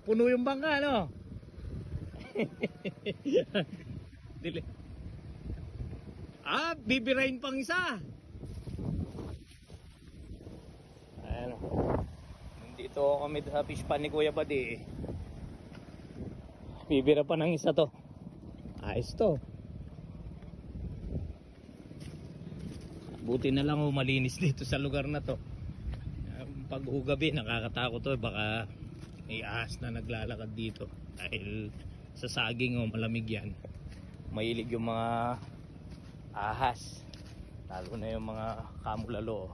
puno yung bangka, no? Dili. Bibirain pang isa. Ayan o. Nandito kami sa fish pan ni Kuya Badi. Bibira pa ng isa to. Ayos to. Buti na lang malinis dito sa lugar na to. Pag ugabi nakakatakot to. Baka may ahas na naglalakad dito. Dahil sa saging malamig yan. Mahilig yung mga ahas. Lalo na yung mga kamulalo.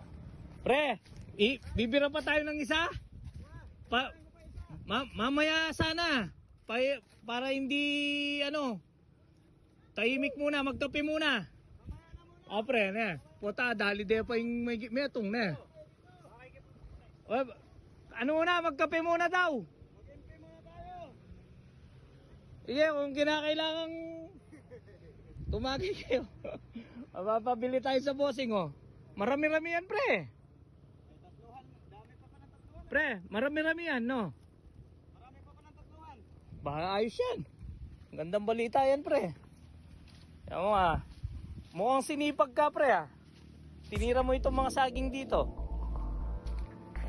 Pre! Bibira pa tayo ng isa? Mamaya sana. Para hindi tahimik muna, magtapi muna. Pre, ne. Puta, dali de pa yung may itong ne. Magkape muna daw. Magkape muna tayo. Sige, kung kinakailangan tumagi kayo. Mapapabili tayo sa bossing, oh. Marami-rami yan, pre. Dami pa ng tatluhan. Pre, marami-rami yan, no? Marami pa ng tatluhan. Baka ayos yan. Gandang balita yan, pre. Yan mo, mukhang sinipag ka, pre, Tinira mo itong mga saging dito.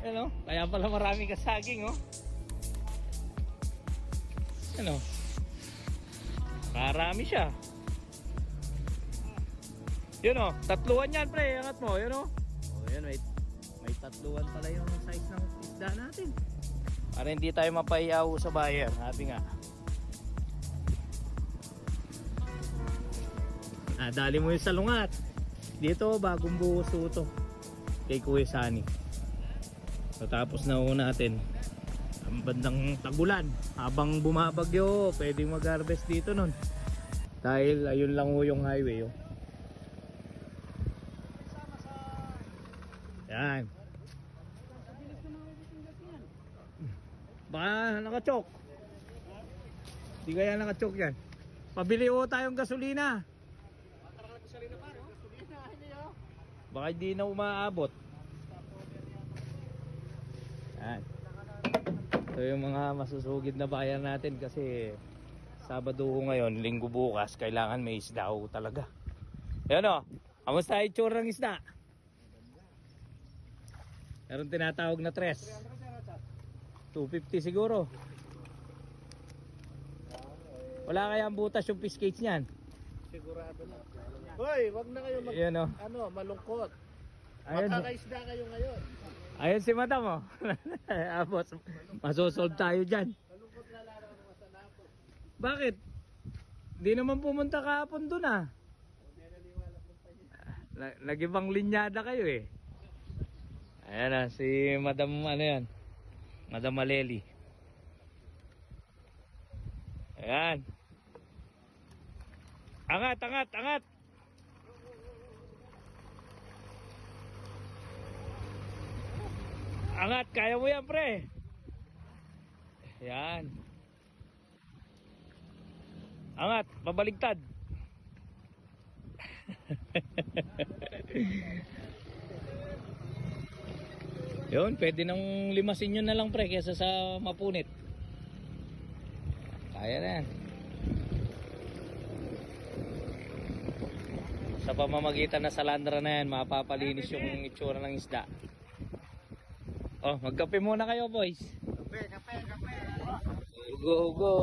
Ano? Kaya pala marami ka saging, oh. Ano? Marami siya. Yun, oh. Tatluhan yan, pre. Angat mo, yun, oh. Oh, yun, may tatluhan pala yung size ng isda natin. Para hindi tayo mapahiyaw sa bayan. Sabi nga. Dali mo yung salungat. Dito, bagong buhuso to. Kay Kuya Sani. Tapos na natin ang bandang tagulan. Habang bumabagyo, pwedeng mag-harvest dito nun. Dahil ayun lang yung highway. Yan. Baka nakachok. Di kaya nakachok yan. Pabili tayong gasolina. Baka hindi na umaabot. Yan. Ito yung mga masusugid na bayan natin kasi Sabado ngayon, Linggo bukas, kailangan may isda talaga. Yan o. Kamusta itsura ng isda? Meron tinatawag na tres. 250 siguro. Wala kaya ang butas yung fish cage niyan? Sigurado na. Hoy, wag na kayo malungkot. Makakaisda kayo ngayon. Ayun si Madam, oh. Boss, masosolve tayo dyan. Malungkot na lang ako sa napo. Bakit? Di naman pumunta kahapon dun, Nag-ibang linyada kayo, eh. Ayan na, si Madam, Madam Maleli. Ayan. Angat, angat, angat. Angat, kaya mo yan, pre. Ayan. Angat, babaligtad. Yun, pwede nang limasin yun na lang, pre, kesa sa mapunit. Kaya na yan. Sa pamamagitan na salandra na yan, mapapalinis yung itsura ng isda. Oh, magkape muna kayo, boys. Kape. Go, go.